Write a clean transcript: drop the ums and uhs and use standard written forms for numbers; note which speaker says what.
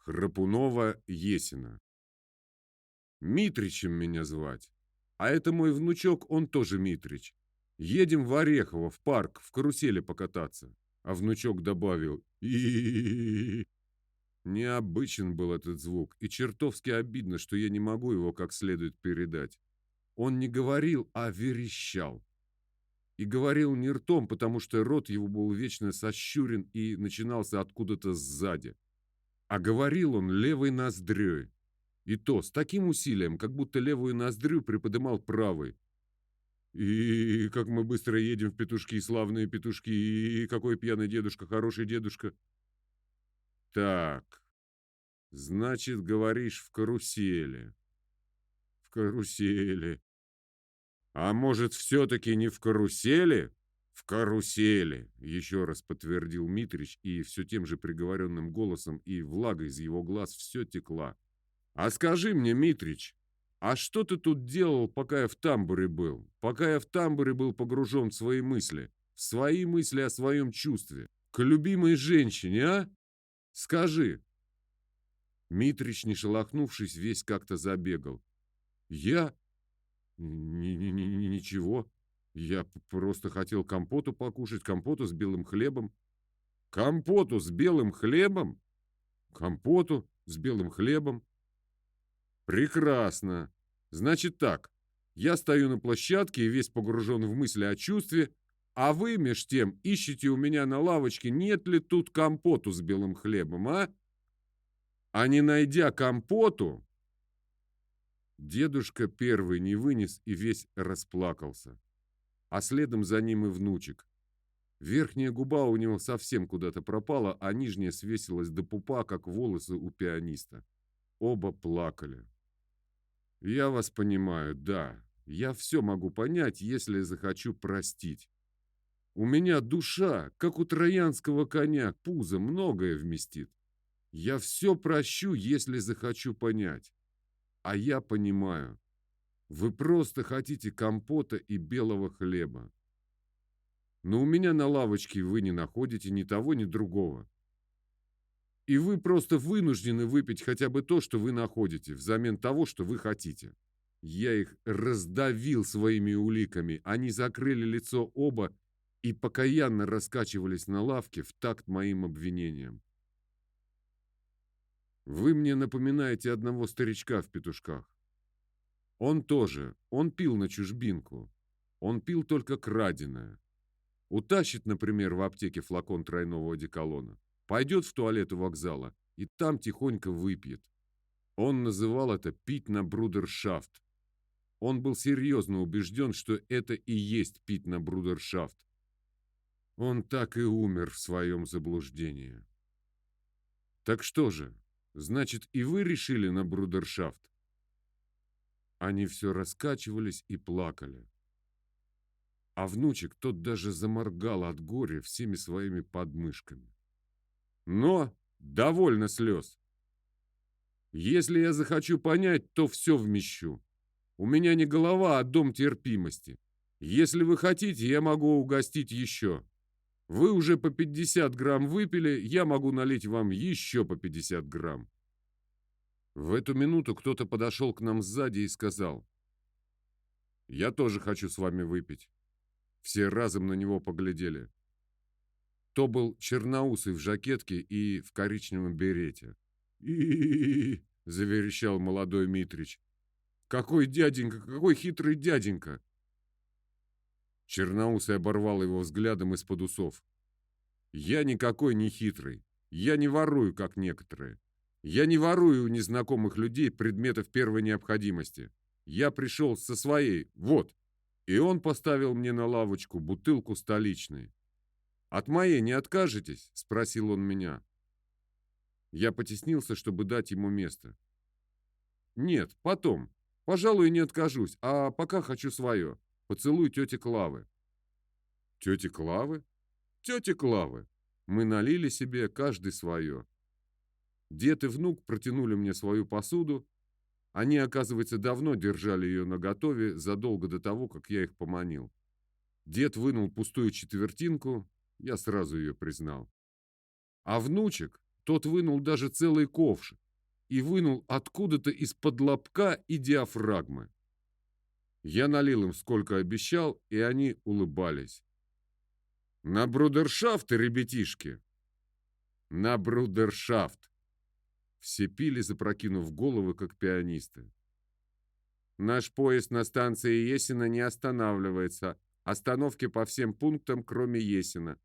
Speaker 1: Храпунова-Есина. Митричем меня звать. А это мой внучок, он тоже Митрич. Едем в Орехово, в парк, в карусели покататься. А внучок добавил и Необычен был этот звук, и чертовски обидно, что я не могу его как следует передать. Он не говорил, а верещал. И говорил не ртом, потому что рот его был вечно сощурен и начинался откуда-то сзади. А говорил он левой ноздрёй. И то с таким усилием, как будто левую ноздрю приподымал правой. И как мы быстро едем в петушки, славные петушки, и какой пьяный дедушка, хороший дедушка. Так, значит, говоришь, в карусели. В карусели. А может, все-таки не в карусели? В карусели, еще раз подтвердил Митрич, и все тем же приговоренным голосом, и влага из его глаз все текла. А скажи мне, Митрич, а что ты тут делал, пока я в тамбуре был? Пока я в тамбуре был погружен в свои мысли о своем чувстве, к любимой женщине, а? Скажи. Митрич, не шелохнувшись, весь как-то забегал. Я? Ничего. Я просто хотел компоту покушать, компоту с белым хлебом. Компоту с белым хлебом? Компоту с белым хлебом. Прекрасно. Значит так, я стою на площадке и весь погружен в мысли о чувстве, а вы, меж тем, ищете у меня на лавочке, нет ли тут компоту с белым хлебом, а? А не найдя компоту, дедушка первый не вынес и весь расплакался, а следом за ним и внучек. Верхняя губа у него совсем куда-то пропала, а нижняя свесилась до пупа, как волосы у пианиста. Оба плакали. Я вас понимаю, да. Я все могу понять, если захочу простить. У меня душа, как у троянского коня, пузо многое вместит. Я все прощу, если захочу понять. А я понимаю. Вы просто хотите компота и белого хлеба. Но у меня на лавочке вы не находите ни того, ни другого. И вы просто вынуждены выпить хотя бы то, что вы находите, взамен того, что вы хотите. Я их раздавил своими уликами, они закрыли лицо оба и покаянно раскачивались на лавке в такт моим обвинениям. Вы мне напоминаете одного старичка в петушках. Он тоже, он пил на чужбинку. Он пил только краденое. Утащит, например, в аптеке флакон тройного одеколона, пойдет в туалет у вокзала и там тихонько выпьет. Он называл это пить на брудершафт. Он был серьезно убежден, что это и есть пить на брудершафт. Он так и умер в своем заблуждении. Так что же, значит, и вы решили на брудершафт? Они все раскачивались и плакали. А внучек тот даже заморгал от горя всеми своими подмышками. Но довольно слез. Если я захочу понять, то все вмещу. У меня не голова, а дом терпимости. Если вы хотите, я могу угостить еще. Вы уже по 50 грамм выпили, я могу налить вам еще по 50 грамм. В эту минуту кто-то подошел к нам сзади и сказал: «Я тоже хочу с вами выпить». Все разом на него поглядели. То был черноусый в жакетке и в коричневом берете. И заверещал молодой Митрич. «Какой дяденька, какой хитрый дяденька!» Черноусый оборвал его взглядом из-под усов. «Я никакой не хитрый. Я не ворую, как некоторые. Я не ворую у незнакомых людей предметов первой необходимости. Я пришел со своей, вот». И он поставил мне на лавочку бутылку столичной. «От моей не откажетесь?» – спросил он меня. Я потеснился, чтобы дать ему место. «Нет, потом. Пожалуй, не откажусь, а пока хочу свое. Поцелуй тети Клавы». «Тети Клавы?» «Тети Клавы». Мы налили себе каждый свое. Дед и внук протянули мне свою посуду. Они, оказывается, давно держали ее наготове задолго до того, как я их поманил. Дед вынул пустую четвертинку, я сразу ее признал. А внучек, Тот вынул даже целый ковш и вынул откуда-то из-под лобка и диафрагмы. Я налил им, сколько обещал, и они улыбались. «На брудершафты, ребятишки!» «На брудершафт!» Все пили, запрокинув головы, как пианисты. «Наш поезд на станции Есина не останавливается. Остановки по всем пунктам, кроме Есина.